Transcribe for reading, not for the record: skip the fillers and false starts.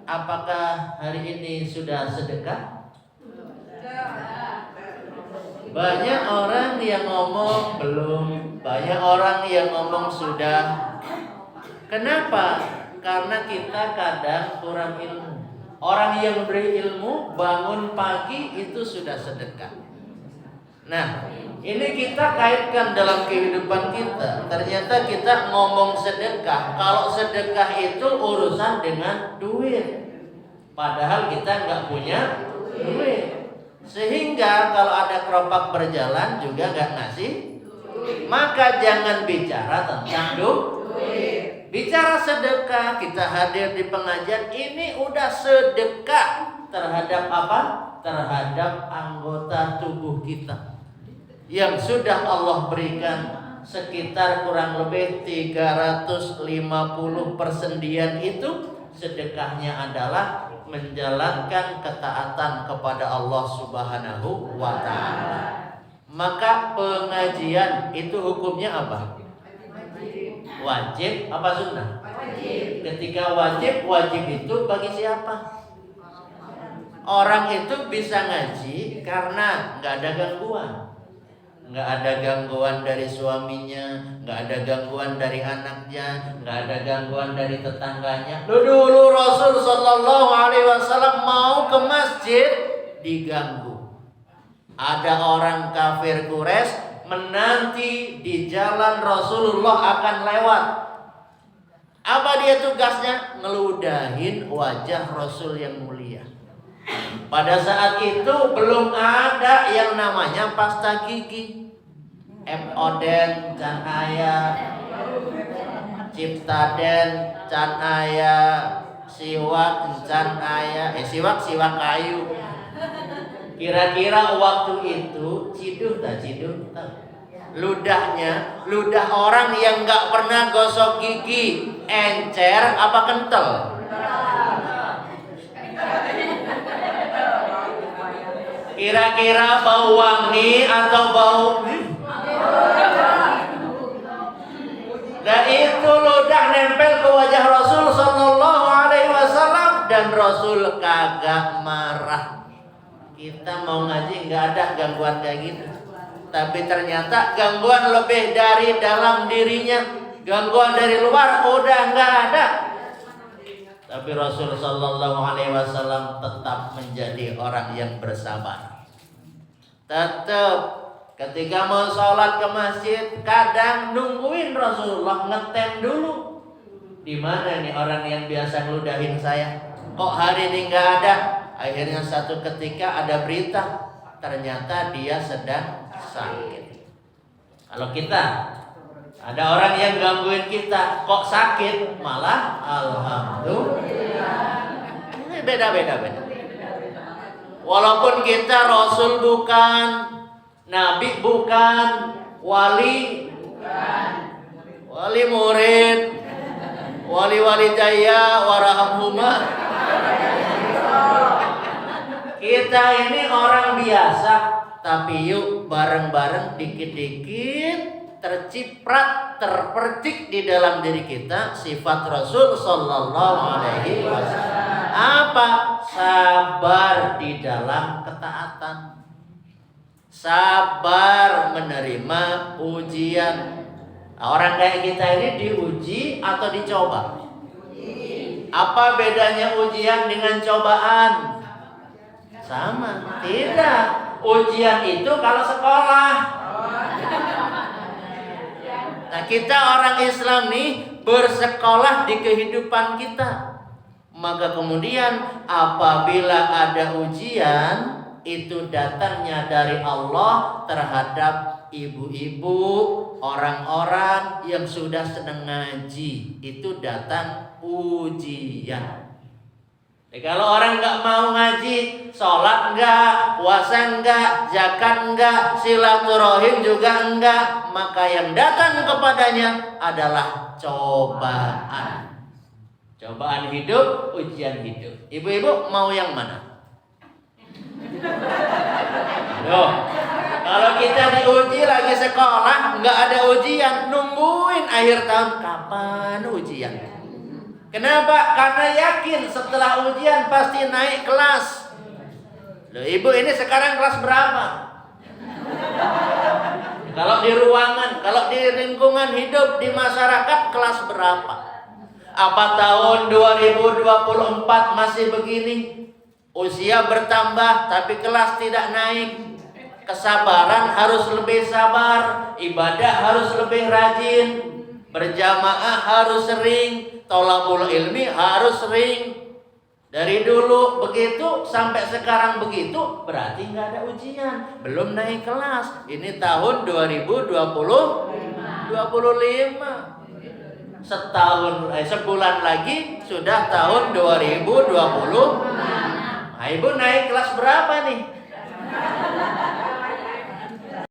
apakah hari ini sudah sedekah? Banyak orang yang ngomong belum, banyak orang yang ngomong sudah. Kenapa? Karena kita kadang kurang ilmu. Orang yang berilmu bangun pagi itu sudah sedekah. Nah, ini kita kaitkan dalam kehidupan kita. Ternyata kita ngomong sedekah. Kalau sedekah itu urusan dengan duit. Padahal kita nggak punya duit. Sehingga kalau ada keropak berjalan juga nggak ngasih. Maka jangan bicara tentang duit. Bicara sedekah, kita hadir di pengajian ini udah sedekah terhadap apa? Terhadap anggota tubuh kita yang sudah Allah berikan sekitar kurang lebih 350 persendian itu sedekahnya adalah menjalankan ketaatan kepada Allah Subhanahu wa ta'ala. Maka pengajian itu hukumnya apa? Wajib apa sunnah? Wajib. Ketika wajib itu bagi siapa? Orang itu bisa ngaji karena nggak ada gangguan. Nggak ada gangguan dari suaminya, nggak ada gangguan dari anaknya, nggak ada gangguan dari tetangganya. Dulu Rasul Shallallahu Alaihi Wasallam mau ke masjid diganggu. Ada orang kafir Quraisy menanti di jalan Rasulullah akan lewat. Apa dia tugasnya? Ngeludahin wajah Rasul yang mulia. Pada saat itu belum ada yang namanya pasta gigi, Oden, can aya, Ciptaden, can aya, siwak, can aya, siwak kayu. Kira-kira waktu itu ciduh tak? Ludah orang yang nggak pernah gosok gigi, encer apa kental? Kira-kira bau wangi atau bau? Dan itu ludah nempel ke wajah Rasul Sallallahu Alaihi Wasallam dan Rasul kagak marah. Kita mau ngaji nggak ada gangguan kayak gitu. Tapi ternyata gangguan lebih dari dalam dirinya, gangguan dari luar udah nggak ada. Tapi Rasul Sallallahu Alaihi Wasallam tetap menjadi orang yang bersabar. Tetap ketika mau sholat ke masjid, kadang nungguin Rasulullah ngetem dulu. Di mana nih orang yang biasa ngeludahin saya? Kok hari ini nggak ada? Akhirnya satu ketika ada berita, ternyata dia sedang sakit. Kalau kita ada orang yang gangguin kita, kok sakit, malah alhamdulillah. Ini beda. Walaupun kita Rasul bukan, Nabi bukan, wali bukan, wali murid, wali daya, warahamhuma. Kita ini orang biasa, tapi yuk bareng-bareng dikit-dikit terciprat, terpercik di dalam diri kita sifat Rasul Sallallahu Alaihi Wasallam. Apa? Sabar di dalam ketaatan, sabar menerima ujian. Orang kayak kita ini diuji atau dicoba? Apa bedanya ujian dengan cobaan? Sama? Tidak. Ujian itu kalau sekolah. Nah, kita orang Islam nih bersekolah di kehidupan kita. Maka kemudian apabila ada ujian, itu datangnya dari Allah terhadap ibu-ibu, orang-orang yang sudah senang ngaji. Itu datang ujian. Kalau orang nggak mau ngaji, sholat enggak, puasa enggak, zakat enggak, silaturahim juga enggak, maka yang datang kepadanya adalah cobaan. Cobaan hidup, ujian hidup. Ibu-ibu mau yang mana? Loh, kalau kita diuji lagi sekolah, nggak ada ujian, nungguin akhir tahun, kapan ujian? Kenapa? Karena yakin setelah ujian pasti naik kelas. Loh, ibu ini sekarang kelas berapa? Kalau di ruangan, kalau di lingkungan hidup, di masyarakat kelas berapa? Apa tahun 2024 masih begini? Usia bertambah tapi kelas tidak naik. Kesabaran harus lebih sabar, ibadah harus lebih rajin, berjamaah harus sering, thalabul ilmi harus sering. Dari dulu begitu sampai sekarang begitu, berarti nggak ada ujian, belum naik kelas. Ini tahun 2025. Sebulan lagi sudah tahun 2020. Nah, ibu naik kelas berapa nih?